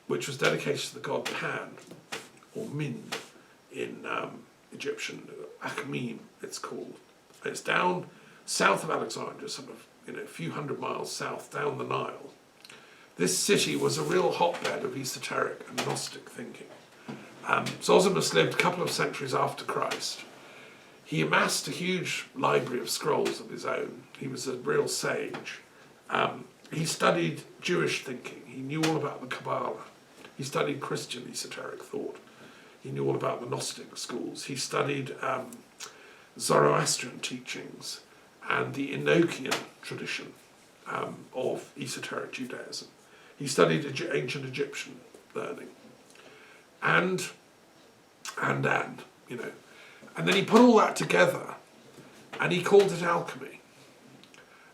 which was dedicated to the god Pan, or Min, in Egyptian, Alchemy it's called. It's down south of Alexandria, sort of, a few hundred miles south down the Nile. This city was a real hotbed of esoteric and Gnostic thinking. Zosimus lived a couple of centuries after Christ. He amassed a huge library of scrolls of his own. He was a real sage. He studied Jewish thinking. He knew all about the Kabbalah. He studied Christian esoteric thought. He knew all about the Gnostic schools. He studied Zoroastrian teachings and the Enochian tradition of esoteric Judaism. He studied ancient Egyptian learning. And then he put all that together and he called it alchemy.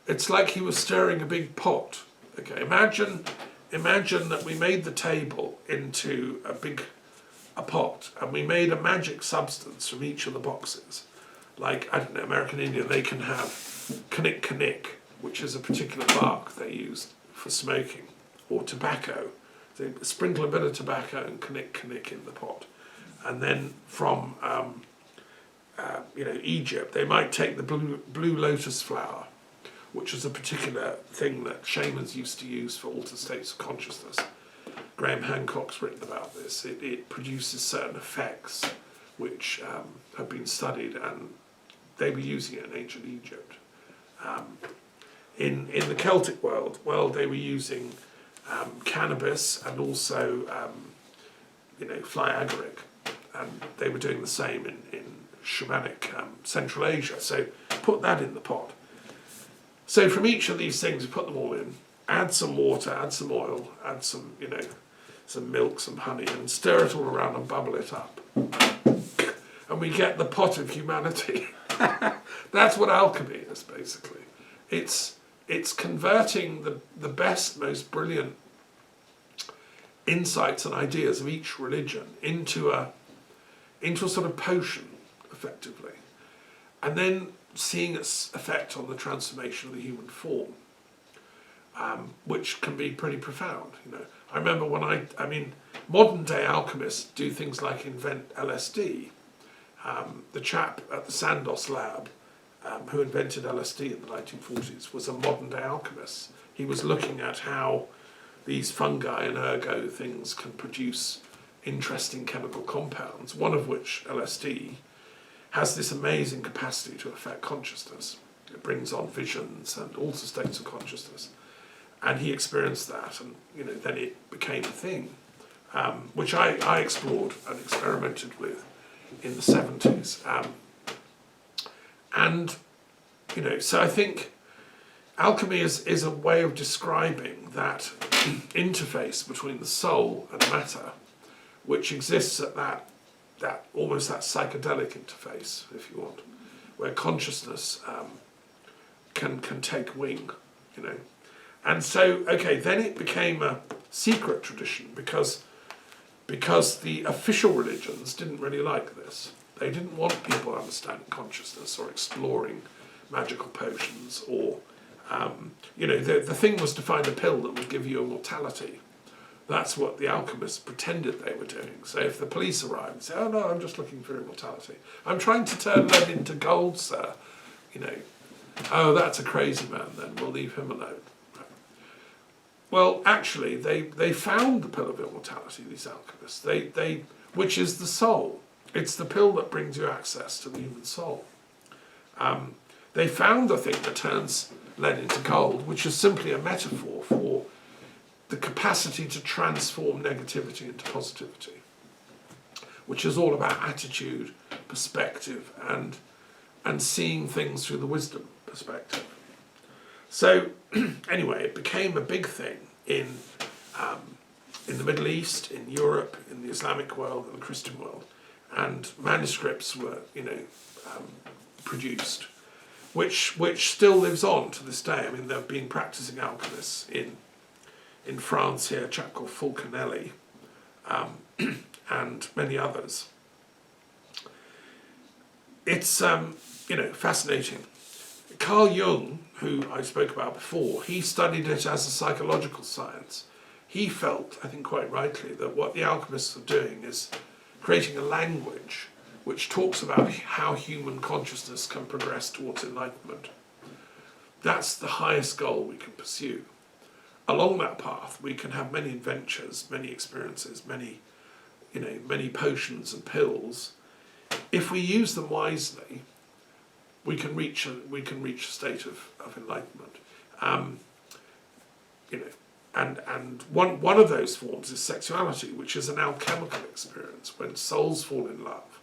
It's like he was stirring a big pot. Okay, imagine that we made the table into a pot and we made a magic substance from each of the boxes. Like, I don't know, American Indian, they can have knik, which is a particular bark they use for smoking, or tobacco. They sprinkle a bit of tobacco and knik in the pot. And then from Egypt, they might take the blue lotus flower, which is a particular thing that shamans used to use for altered states of consciousness. Graham Hancock's written about this. It produces certain effects which have been studied, and they were using it in ancient Egypt. In the Celtic world, they were using cannabis and also fly agaric, and they were doing the same in shamanic Central Asia. So put that in the pot. So from each of these things, we put them all in, add some water, add some oil, add some some milk, some honey, and stir it all around and bubble it up. And we get the pot of humanity. That's what alchemy is, basically. It's converting the best, most brilliant insights and ideas of each religion into a sort of potion, effectively, and then seeing its effect on the transformation of the human form, which can be pretty profound. I remember when modern day alchemists do things like invent LSD. The chap at the Sandoz lab who invented LSD in the 1940s was a modern day alchemist. He was looking at how these fungi and ergo things can produce interesting chemical compounds, one of which, LSD, has this amazing capacity to affect consciousness. It brings on visions and altered states of consciousness. And he experienced that, and then it became a thing, which I explored and experimented with in the 70s. So I think alchemy is a way of describing that interface between the soul and matter, which exists at that almost that psychedelic interface, if you want, where consciousness can take wing, And so, then it became a secret tradition because the official religions didn't really like this. They didn't want people understanding consciousness or exploring magical potions or, the thing was to find a pill that would give you immortality. That's what the alchemists pretended they were doing. So if the police arrived and say, "Oh no, I'm just looking for immortality. I'm trying to turn lead into gold, sir," "Oh, that's a crazy man then, we'll leave him alone." Well, actually, they found the pill of immortality, these alchemists, which is the soul. It's the pill that brings you access to the human soul. They found the thing that turns lead into gold, which is simply a metaphor for the capacity to transform negativity into positivity, which is all about attitude, perspective, and seeing things through the wisdom perspective. So, anyway, it became a big thing in the Middle East, in Europe, in the Islamic world, and the Christian world, and manuscripts were, produced, which still lives on to this day. I mean, there have been practicing alchemists in France here, a chap called Fulcanelli, and many others. It's fascinating. Carl Jung, who I spoke about before, he studied it as a psychological science. he felt, I think quite rightly, that what the alchemists are doing is creating a language which talks about how human consciousness can progress towards enlightenment. That's the highest goal we can pursue. Along that path, we can have many adventures, many experiences, many potions and pills. If we use them wisely, we can reach a state of enlightenment. And one of those forms is sexuality, which is an alchemical experience when souls fall in love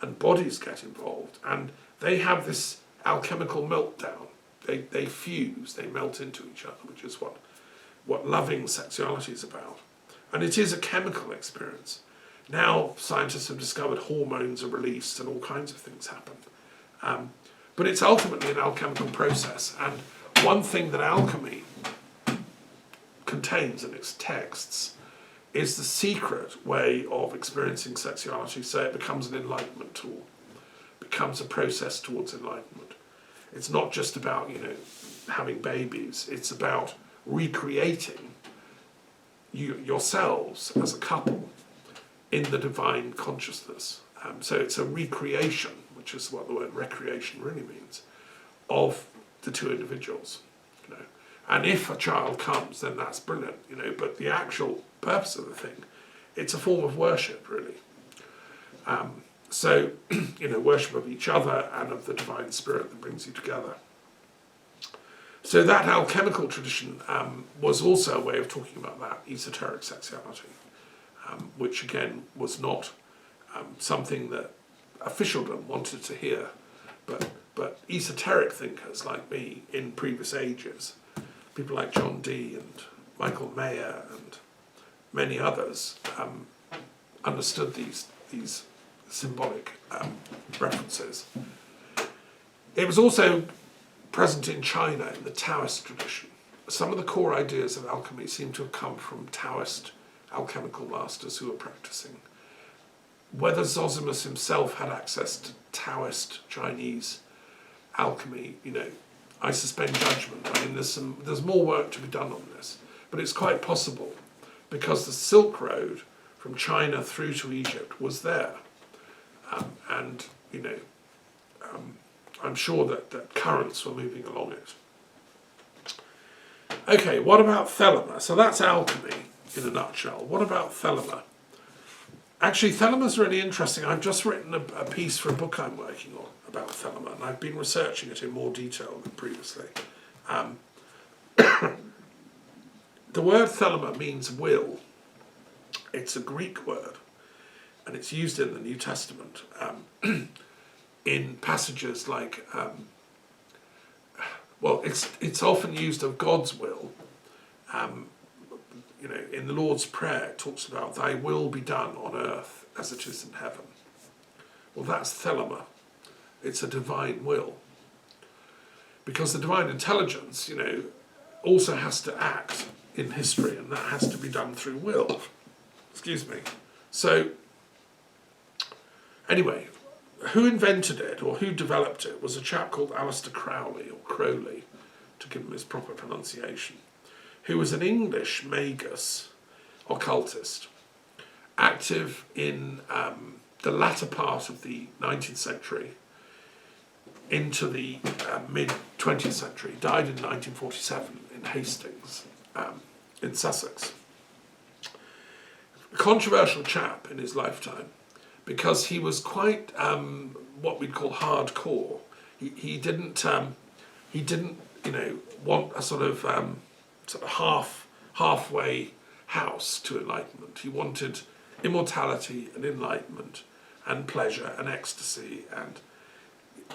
and bodies get involved, and they have this alchemical meltdown. They fuse, they melt into each other, which is what loving sexuality is about. And it is a chemical experience. Now scientists have discovered hormones are released and all kinds of things happen. But it's ultimately an alchemical process. And one thing that alchemy contains in its texts is the secret way of experiencing sexuality, so it becomes an enlightenment tool, becomes a process towards enlightenment. It's not just about, having babies, it's about recreating yourselves as a couple in the divine consciousness. So it's a recreation, which is what the word recreation really means, of the two individuals. And if a child comes, then that's brilliant, but the actual purpose of the thing, it's a form of worship, really. So, worship of each other and of the divine spirit that brings you together. So that alchemical tradition was also a way of talking about that esoteric sexuality, which again was not something that officialdom wanted to hear, but esoteric thinkers like me in previous ages, people like John Dee and Michael Mayer and many others, understood these symbolic references. It was also present in China in the Taoist tradition. Some of the core ideas of alchemy seem to have come from Taoist alchemical masters who were practicing. Whether Zosimus himself had access to Taoist Chinese alchemy, I suspend judgment. I mean, there's more work to be done on this, but it's quite possible because the Silk Road from China through to Egypt was there, and I'm sure that currents were moving along it. Okay, what about Thelema? So that's alchemy in a nutshell. What about Thelema? Actually, Thelema's really interesting. I've just written a piece for a book I'm working on about Thelema, and I've been researching it in more detail than previously. The word Thelema means will. It's a Greek word, and it's used in the New Testament in passages like, it's often used of God's will. In the Lord's Prayer, it talks about thy will be done on earth as it is in heaven. Well, that's Thelema. It's a divine will. Because the divine intelligence, also has to act in history, and that has to be done through will. Excuse me. So, anyway, who invented it, or who developed it, was a chap called Aleister Crowley, or Crowley, to give him his proper pronunciation, who was an English magus, occultist, active in the latter part of the 19th century into the mid-20th century. Died in 1947 in Hastings, in Sussex. A controversial chap in his lifetime, because he was quite what we'd call hardcore. He didn't want a sort of halfway house to enlightenment. He wanted immortality and enlightenment and pleasure and ecstasy and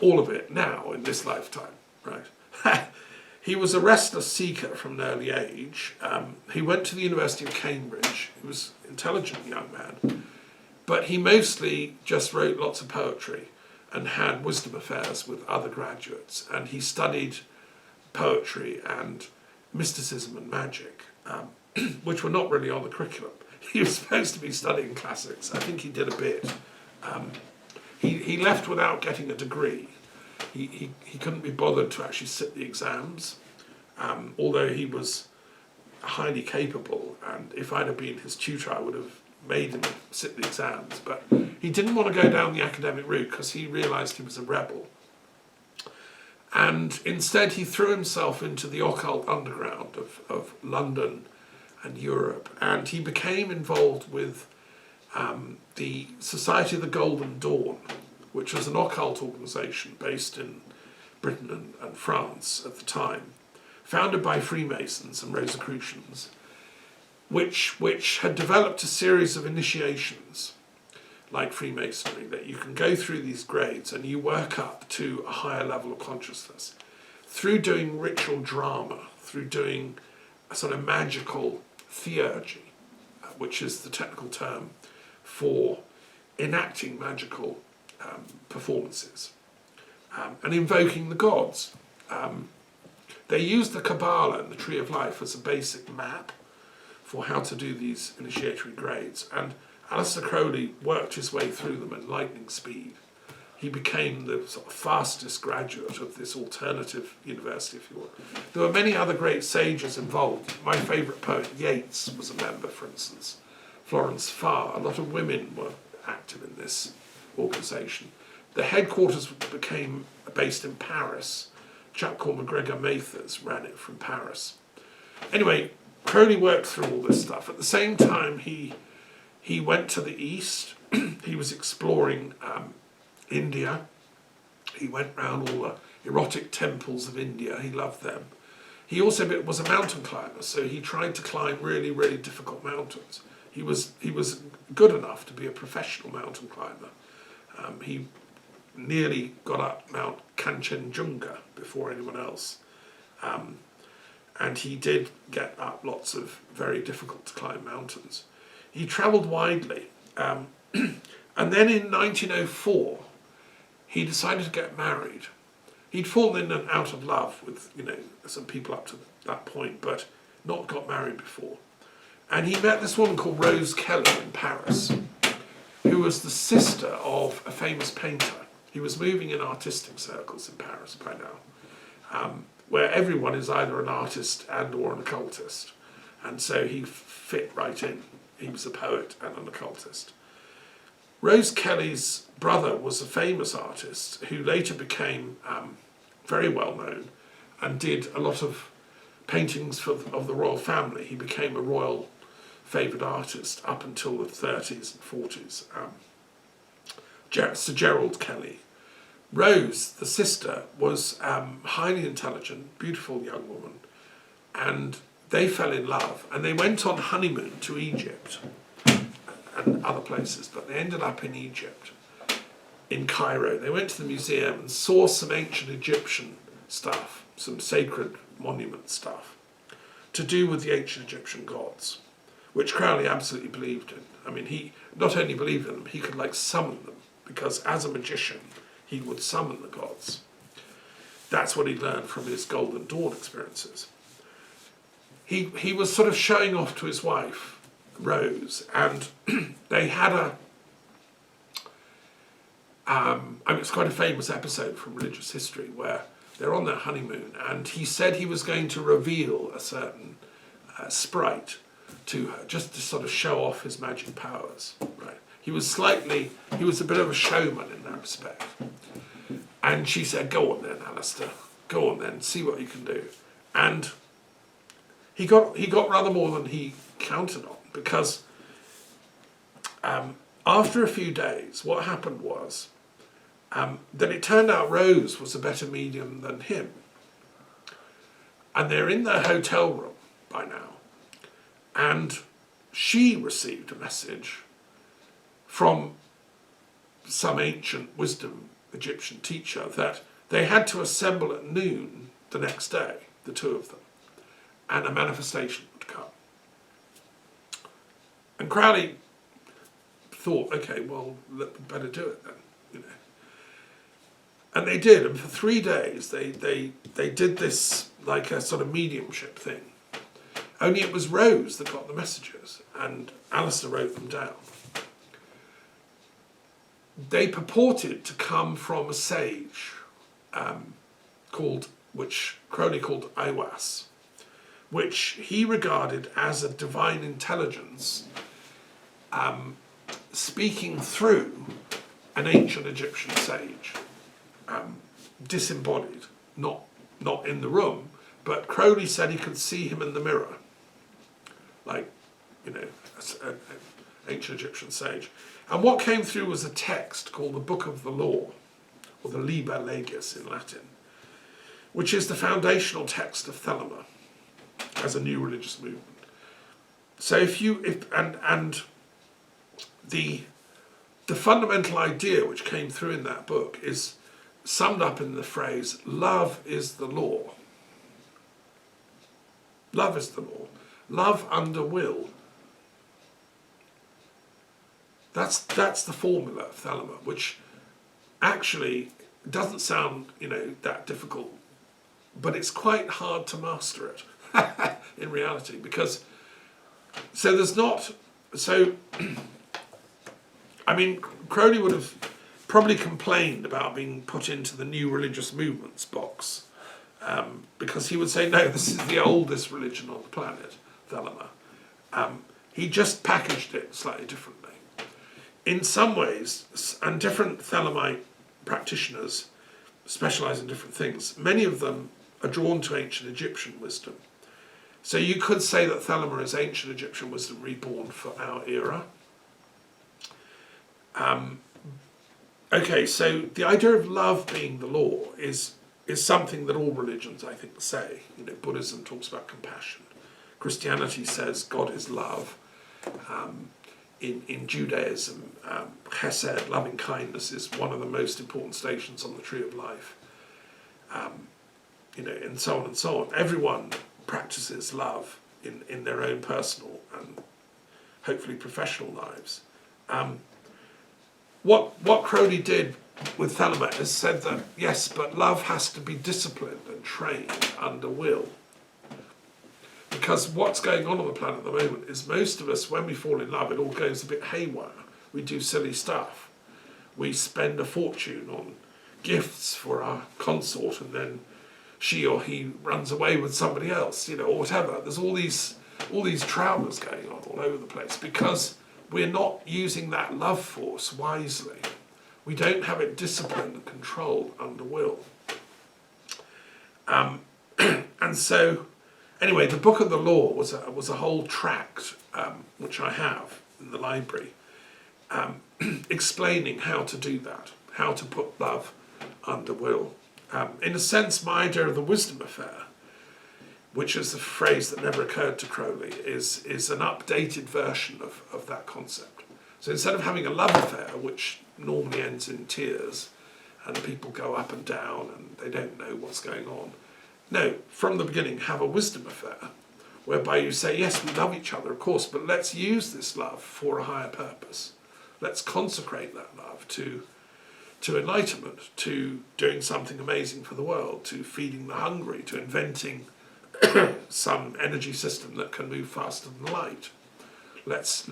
all of it now in this lifetime, right? He was a restless seeker from an early age. He went to the University of Cambridge. He was an intelligent young man, but he mostly just wrote lots of poetry and had wisdom affairs with other graduates, and he studied poetry and mysticism and magic, which were not really on the curriculum. He was supposed to be studying classics. I think he did a bit. He left without getting a degree. He couldn't be bothered to actually sit the exams, although he was highly capable, and if I'd have been his tutor, I would have made him sit the exams, but he didn't want to go down the academic route because he realised he was a rebel. And instead he threw himself into the occult underground of London and Europe, and he became involved with the Society of the Golden Dawn, which was an occult organisation based in Britain and France at the time, founded by Freemasons and Rosicrucians, which had developed a series of initiations like Freemasonry, that you can go through these grades and you work up to a higher level of consciousness through doing ritual drama, through doing a sort of magical theurgy, which is the technical term for enacting magical performances, and invoking the gods. They used the Kabbalah and the Tree of Life as a basic map for how to do these initiatory grades, and Aleister Crowley worked his way through them at lightning speed. He became the sort of fastest graduate of this alternative university, if you will. There were many other great sages involved. My favourite poet, Yeats, was a member, for instance. Florence Farr. A lot of women were active in this organisation. The headquarters became based in Paris. A chap called MacGregor Mathers ran it from Paris. Anyway, Crowley worked through all this stuff. At the same time, he went to the East. He was exploring India. He went round all the erotic temples of India. He loved them. He also was a mountain climber, so he tried to climb really, really difficult mountains. He was good enough to be a professional mountain climber. He nearly got up Mount Kanchenjunga before anyone else. And he did get up lots of very difficult to climb mountains. He travelled widely. And then in 1904, he decided to get married. He'd fallen in and out of love with, some people up to that point, but not got married before. And he met this woman called Rose Kelly in Paris, who was the sister of a famous painter. He was moving in artistic circles in Paris by now, where everyone is either an artist and or an occultist. And so he fit right in. He was a poet and an occultist. Rose Kelly's brother was a famous artist who later became very well known and did a lot of paintings of the royal family. He became a royal favoured artist up until the 30s and 40s. Sir Gerald Kelly. Rose, the sister, was highly intelligent, beautiful young woman, and they fell in love, and they went on honeymoon to Egypt and other places, but they ended up in Egypt, in Cairo. They went to the museum and saw some ancient Egyptian stuff, some sacred monument stuff, to do with the ancient Egyptian gods, which Crowley absolutely believed in. I mean, he not only believed in them, he could summon them, because as a magician, he would summon the gods. That's what he learned from his Golden Dawn experiences. He was sort of showing off to his wife, Rose, and they had it's quite a famous episode from religious history where they're on their honeymoon, and he said he was going to reveal a certain sprite to her, just to sort of show off his magic powers. Right? He was a bit of a showman in that respect. And she said, "Go on then, Alistair. Go on then, see what you can do." And he got rather more than he counted on, because after a few days, what happened was that it turned out Rose was a better medium than him. And they're in their hotel room by now, and she received a message from some ancient wisdom Egyptian teacher that they had to assemble at noon the next day, the two of them, and a manifestation would come. And Crowley thought, okay, well, better do it then, And they did, and for 3 days they did this like a sort of mediumship thing. Only it was Rose that got the messages, and Alistair wrote them down. They purported to come from a sage which Crowley called Aiwas, which he regarded as a divine intelligence speaking through an ancient Egyptian sage, disembodied, not in the room, but Crowley said he could see him in the mirror, like, you know, an ancient Egyptian sage. And what came through was a text called the Book of the Law, or the Liber Legis in Latin, which is the foundational text of Thelema as a new religious movement. So the fundamental idea which came through in that book is summed up in the phrase, love is the law. Love is the law. Love under will. That's the formula of Thelema, which actually doesn't sound, you know, that difficult, but it's quite hard to master it in reality, because I mean, Crowley would have probably complained about being put into the new religious movements box, because he would say, no, this is the oldest religion on the planet, Thelema. He just packaged it slightly differently. In some ways, and different Thelemite practitioners specialise in different things, many of them are drawn to ancient Egyptian wisdom. So you could say that Thelema is ancient Egyptian wisdom reborn for our era. Okay, so the idea of love being the law is something that all religions, I think, say. You know, Buddhism talks about compassion. Christianity says God is love. In Judaism, chesed, loving kindness, is one of the most important stations on the tree of life. You know, and so on and so on. Everyone practices love in their own personal and hopefully professional lives. What Crowley did with Thelema is said that, yes, but love has to be disciplined and trained under will. Because what's going on the planet at the moment is most of us, when we fall in love, it all goes a bit haywire. We do silly stuff. We spend a fortune on gifts for our consort, and then she or he runs away with somebody else, you know, or whatever. There's all these traumas going on all over the place because we're not using that love force wisely. We don't have it disciplined and controlled under will. And so, anyway, the Book of the Law was a whole tract, which I have in the library, explaining how to do that, how to put love under will. In a sense, my idea of the wisdom affair, which is a phrase that never occurred to Crowley, is an updated version of that concept. So instead of having a love affair, which normally ends in tears, and people go up and down and they don't know what's going on, no, from the beginning, have a wisdom affair, whereby you say, yes, we love each other, of course, but let's use this love for a higher purpose. Let's consecrate that love to enlightenment, to doing something amazing for the world, to feeding the hungry, to inventing some energy system that can move faster than light. Let's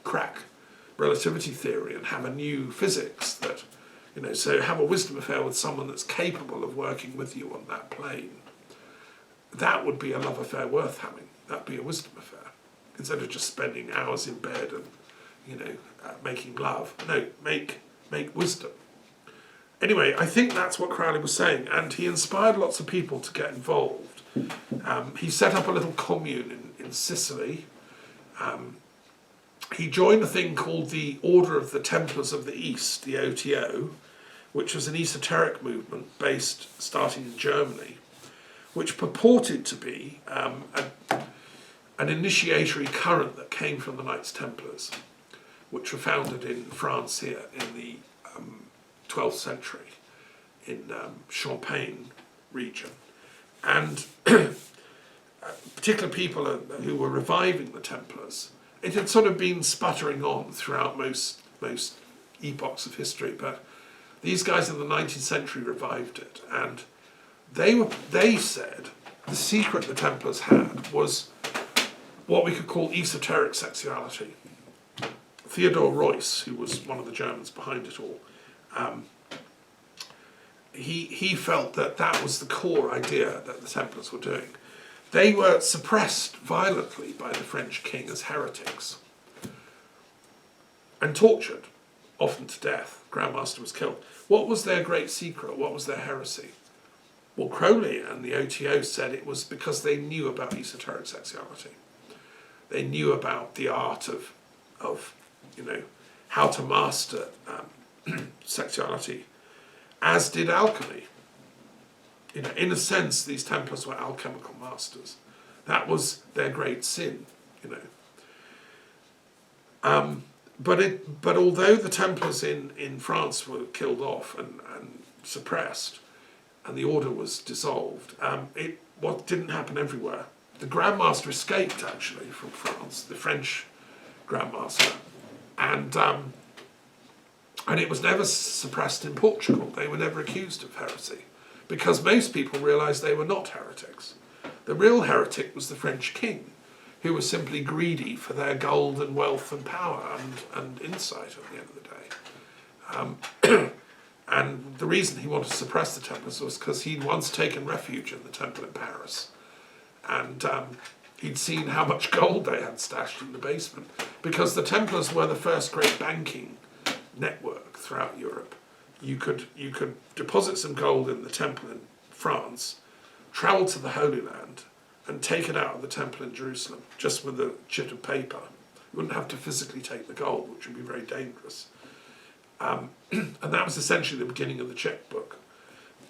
crack relativity theory and have a new physics that, you know, so have a wisdom affair with someone that's capable of working with you on that plane. That would be a love affair worth having. That'd be a wisdom affair. Instead of just spending hours in bed and, you know, making love. No, make wisdom. Anyway, I think that's what Crowley was saying, and he inspired lots of people to get involved. He set up a little commune in Sicily. He joined a thing called the Order of the Templars of the East, the OTO, which was an esoteric movement starting in Germany, which purported to be an initiatory current that came from the Knights Templars, which were founded in France here in the 12th century in Champagne region. And particular people who were reviving the Templars, it had sort of been sputtering on throughout most epochs of history, but these guys in the 19th century revived it, and they said the secret the Templars had was what we could call esoteric sexuality. Theodor Reuss, who was one of the Germans behind it all, he felt that was the core idea that the Templars were doing. they were suppressed violently by the French king as heretics and tortured, often to death. Grand Master was killed. What was their great secret? What was their heresy? Well, Crowley and the OTO said it was because they knew about esoteric sexuality. They knew about the art of how to master sexuality, as did alchemy. In a sense, these Templars were alchemical masters. That was their great sin, But although the Templars in France were killed off and suppressed, and the order was dissolved, what didn't happen everywhere. The Grand Master escaped, actually, from France, the French Grand Master, and it was never suppressed in Portugal. They were never accused of heresy, because most people realised they were not heretics. The real heretic was the French king, who was simply greedy for their gold and wealth and power and insight at the end of the day. And the reason he wanted to suppress the Templars was because he'd once taken refuge in the temple in Paris, and he'd seen how much gold they had stashed in the basement, because the Templars were the first great banking network throughout Europe. You could deposit some gold in the temple in France, travel to the Holy Land, and take it out of the temple in Jerusalem, just with a chit of paper. You wouldn't have to physically take the gold, which would be very dangerous. And that was essentially the beginning of the checkbook.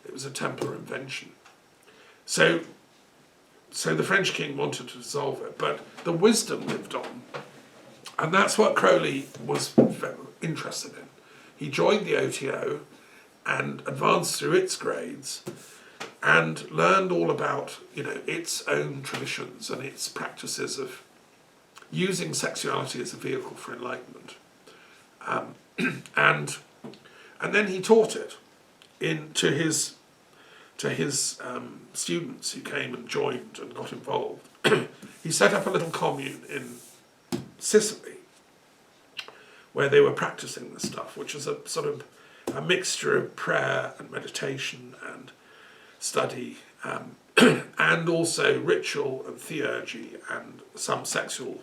It was a Templar invention. So the French king wanted to dissolve it, but the wisdom lived on. And that's what Crowley was interested in. He joined the OTO and advanced through its grades and learned all about, its own traditions and its practices of using sexuality as a vehicle for enlightenment. And then he taught it to his students who came and joined and got involved. He set up a little commune in Sicily where they were practicing this stuff, which is a sort of a mixture of prayer and meditation and study, and also ritual and theurgy and some sexual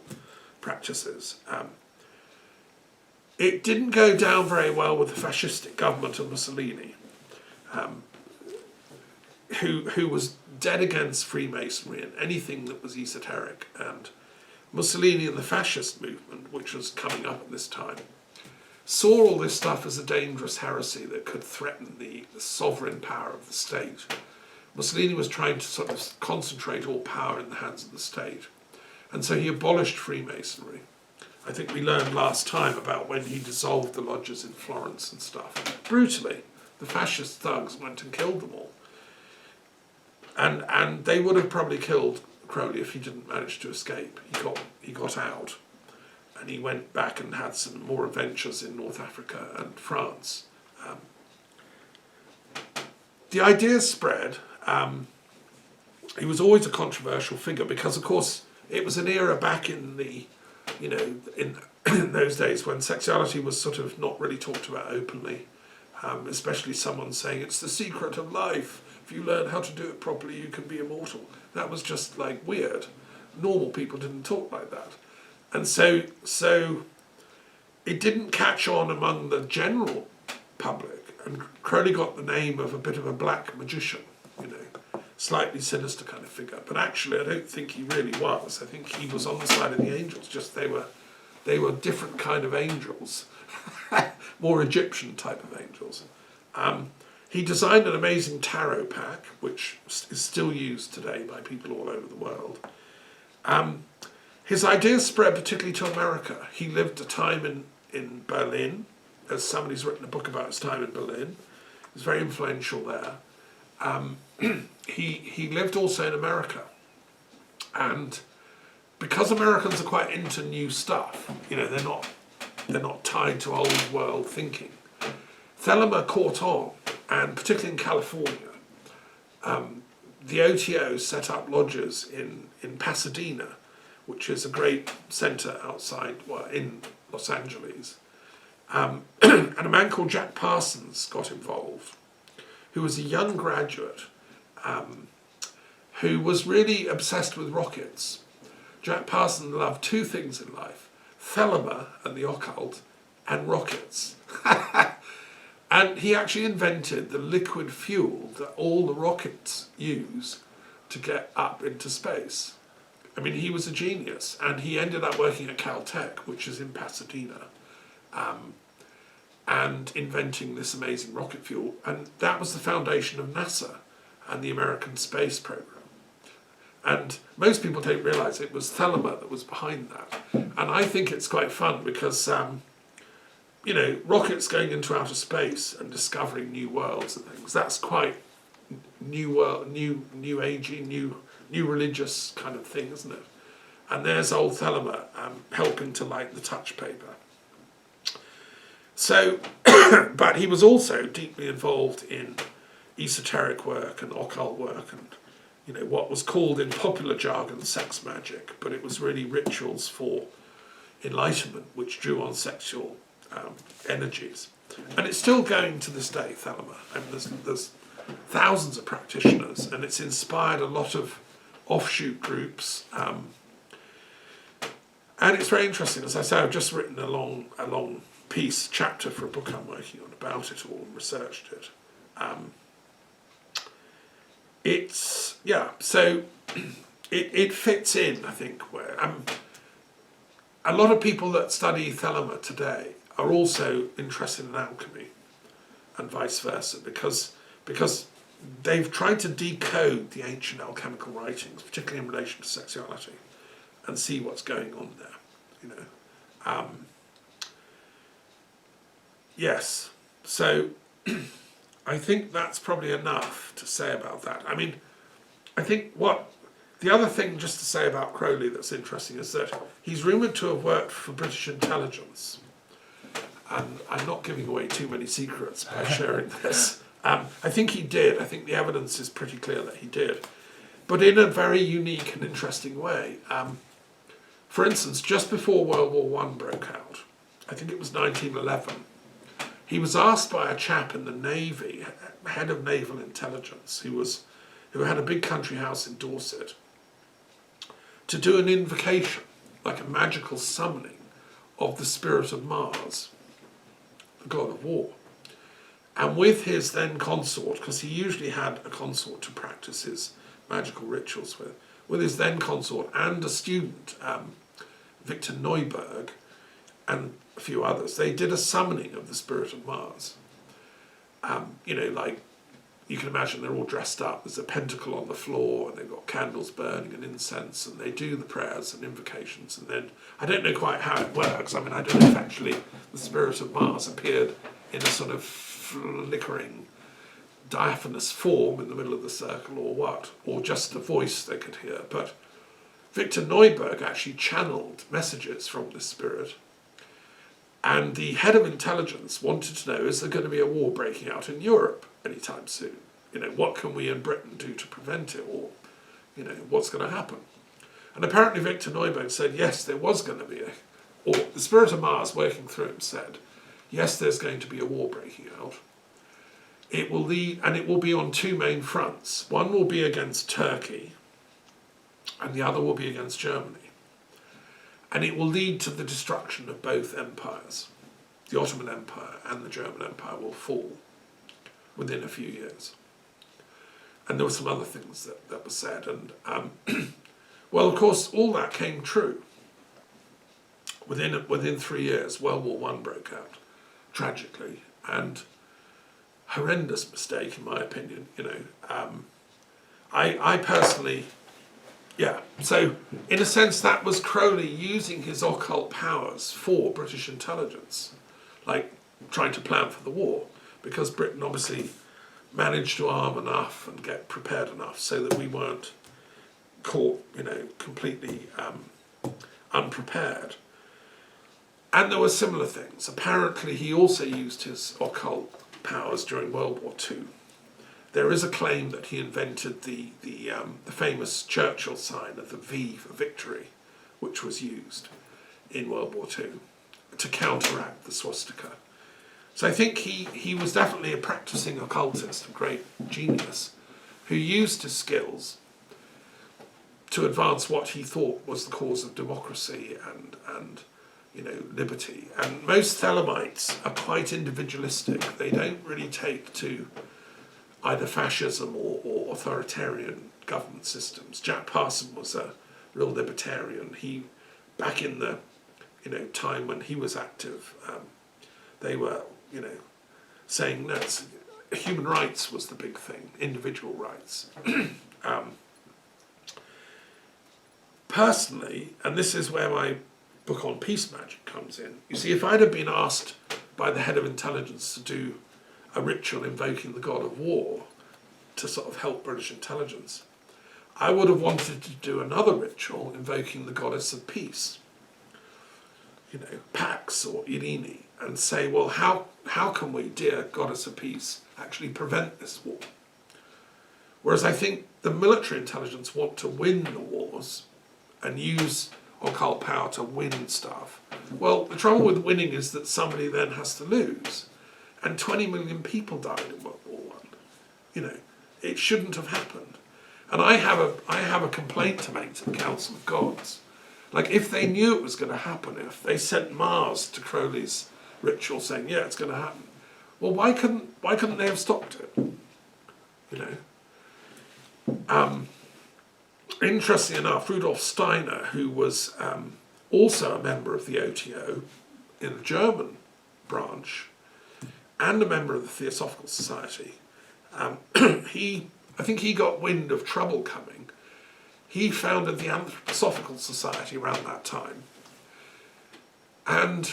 practices. It didn't go down very well with the fascistic government of Mussolini, who was dead against Freemasonry and anything that was esoteric. And Mussolini and the fascist movement, which was coming up at this time, saw all this stuff as a dangerous heresy that could threaten the sovereign power of the state. Mussolini was trying to sort of concentrate all power in the hands of the state. And so he abolished Freemasonry. I think we learned last time about when he dissolved the lodges in Florence and stuff. Brutally, the fascist thugs went and killed them all. And they would have probably killed Crowley if he didn't manage to escape. He got out, and he went back and had some more adventures in North Africa and France. The ideas spread. He was always a controversial figure because, of course, it was an era back in the, in those days when sexuality was sort of not really talked about openly, especially someone saying it's the secret of life. If you learn how to do it properly, you can be immortal. That was just like weird. Normal people didn't talk like that. And so it didn't catch on among the general public. And Crowley got the name of a bit of a black magician, slightly sinister kind of figure. But actually, I don't think he really was. I think he was on the side of the angels, just they were different kind of angels, more Egyptian type of angels. He designed an amazing tarot pack, which is still used today by people all over the world. His ideas spread particularly to America. He lived a time in Berlin, as somebody's written a book about his time in Berlin. He was very influential there. He lived also in America. And because Americans are quite into new stuff, they're not tied to old world thinking, Thelema caught on, and particularly in California, the OTO set up lodges in Pasadena, which is a great centre in Los Angeles. And a man called Jack Parsons got involved, who was a young graduate who was really obsessed with rockets. Jack Parson loved two things in life: Thelema and the occult, and rockets. And he actually invented the liquid fuel that all the rockets use to get up into space. I mean, he was a genius, and he ended up working at Caltech, which is in Pasadena, and inventing this amazing rocket fuel. And that was the foundation of NASA and the American space program. And most people don't realise it was Thelema that was behind that. And I think it's quite fun because, you know, rockets going into outer space and discovering new worlds and things, that's quite new world, new agey, new religious kind of thing, isn't it? And there's old Thelema helping to light the touch paper. So, but he was also deeply involved in esoteric work and occult work and, you know, what was called in popular jargon sex magic, but it was really rituals for enlightenment which drew on sexual energies. And it's still going to this day, Thelema. I mean, there's thousands of practitioners, and it's inspired a lot of offshoot groups. And it's very interesting. As I say, I've just written a long chapter for a book I'm working on about it all and researched it. So it fits in, I think, where a lot of people that study Thelema today are also interested in alchemy and vice versa, because they've tried to decode the ancient alchemical writings, particularly in relation to sexuality, and see what's going on there, you know. Yes, so I think that's probably enough to say about that. I mean, I think the other thing just to say about Crowley that's interesting is that he's rumoured to have worked for British intelligence. And I'm not giving away too many secrets by sharing this. I think he did. I think the evidence is pretty clear that he did. But in a very unique and interesting way. For instance, just before World War I broke out, I think it was 1911, he was asked by a chap in the Navy, head of naval intelligence, who had a big country house in Dorset, to do an invocation, like a magical summoning of the spirit of Mars, the god of war. And with his then consort, because he usually had a consort to practice his magical rituals with his then consort and a student, Victor Neuberg, and a few others, they did a summoning of the spirit of Mars. You know, like, you can imagine they're all dressed up. There's a pentacle on the floor, and they've got candles burning and incense, and they do the prayers and invocations. And then, I don't know quite how it works. I mean, I don't know if actually the spirit of Mars appeared in a sort of flickering, diaphanous form in the middle of the circle or what, or just a voice they could hear. But Victor Neuberg actually channeled messages from this spirit. And the head of intelligence wanted to know, is there going to be a war breaking out in Europe anytime soon? You know, what can we in Britain do to prevent it? Or, you know, what's going to happen? And apparently Victor Neuberg said, yes, there was going to be or the spirit of Mars working through him said, yes, there's going to be a war breaking out. It will lead, and it will be on two main fronts. One will be against Turkey, and the other will be against Germany. And it will lead to the destruction of both empires. The Ottoman Empire and the German Empire will fall within a few years. And there were some other things that were said. And well, of course, all that came true. Within 3 years, World War I broke out, tragically, and horrendous mistake, in my opinion. You know, I personally. Yeah, so in a sense that was Crowley using his occult powers for British intelligence, like trying to plan for the war, because Britain obviously managed to arm enough and get prepared enough so that we weren't caught, you know, completely unprepared. And there were similar things. Apparently he also used his occult powers during World War II. There is a claim that he invented the famous Churchill sign of the V for victory, which was used in World War II to counteract the swastika. So I think he was definitely a practicing occultist, a great genius, who used his skills to advance what he thought was the cause of democracy and liberty. And most Thelemites are quite individualistic. They don't really take to either fascism or authoritarian government systems. Jack Parson was a real libertarian. He, back in the time when he was active, they were saying that human rights was the big thing, individual rights. Personally, and this is where my book on peace magic comes in, you see, if I'd have been asked by the head of intelligence to do a ritual invoking the god of war to sort of help British intelligence, I would have wanted to do another ritual invoking the goddess of peace, Pax or Irini, and say, well, how can we, dear goddess of peace, actually prevent this war? Whereas I think the military intelligence want to win the wars and use occult power to win stuff. Well, the trouble with winning is that somebody then has to lose. And 20 million people died in World War I. It shouldn't have happened. And I have a complaint to make to the Council of Gods. Like, if they knew it was going to happen, if they sent Mars to Crowley's ritual saying, yeah, it's going to happen, well, why couldn't they have stopped it? Interestingly enough, Rudolf Steiner, who was also a member of the OTO in the German branch and a member of the Theosophical Society, I think he got wind of trouble coming. He founded the Anthroposophical Society around that time. And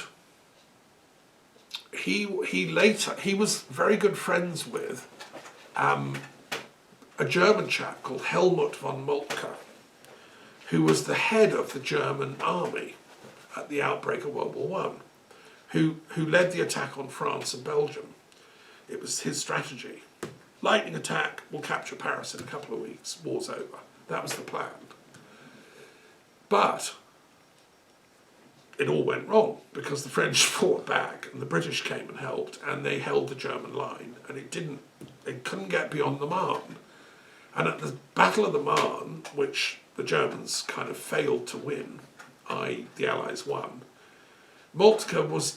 he was very good friends with a German chap called Helmut von Moltke, who was the head of the German army at the outbreak of World War I, who led the attack on France and Belgium. It was his strategy. Lightning attack, we'll capture Paris in a couple of weeks, war's over. That was the plan. But it all went wrong because the French fought back and the British came and helped, and they held the German line, and they couldn't get beyond the Marne. And at the Battle of the Marne, which the Germans kind of failed to win, the Allies won, Moltke was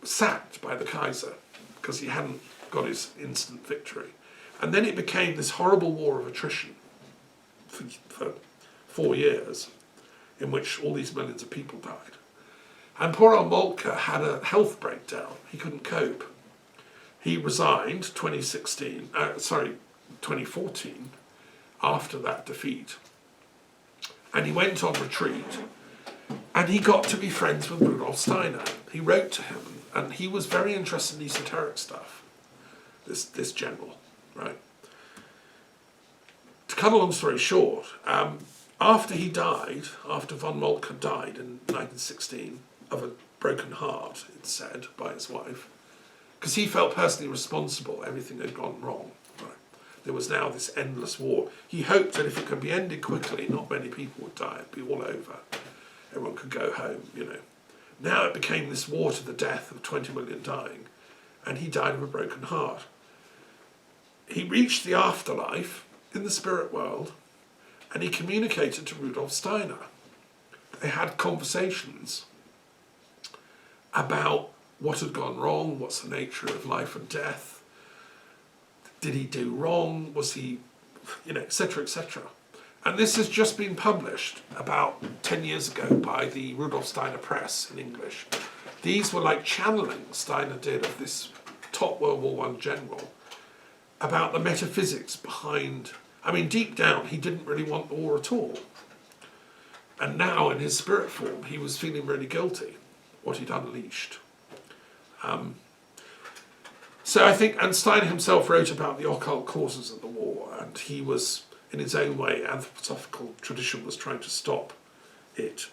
sacked by the Kaiser because he hadn't got his instant victory. And then it became this horrible war of attrition for 4 years in which all these millions of people died. And poor old Moltke had a health breakdown. He couldn't cope. He resigned 2014 after that defeat. And he went on retreat, and he got to be friends with Rudolf Steiner. He wrote to him, and he was very interested in esoteric stuff, this general, right? To cut a long story short, after von Moltke died in 1916 of a broken heart, it's said, by his wife, because he felt personally responsible, everything had gone wrong. Right? There was now this endless war. He hoped that if it could be ended quickly, not many people would die, it'd be all over. Everyone could go home, Now it became this war to the death of 20 million dying, and he died of a broken heart. He reached the afterlife in the spirit world, and he communicated to Rudolf Steiner. They had conversations about what had gone wrong, what's the nature of life and death, did he do wrong, was he, etc., etc. And this has just been published about 10 years ago by the Rudolf Steiner Press in English. These were like channeling Steiner did of this top World War I general about the metaphysics behind. Deep down, he didn't really want the war at all. And now, in his spirit form, he was feeling really guilty, what he'd unleashed. So I think, and Steiner himself wrote about the occult causes of the war, and he was, in his own way, anthroposophical tradition was trying to stop it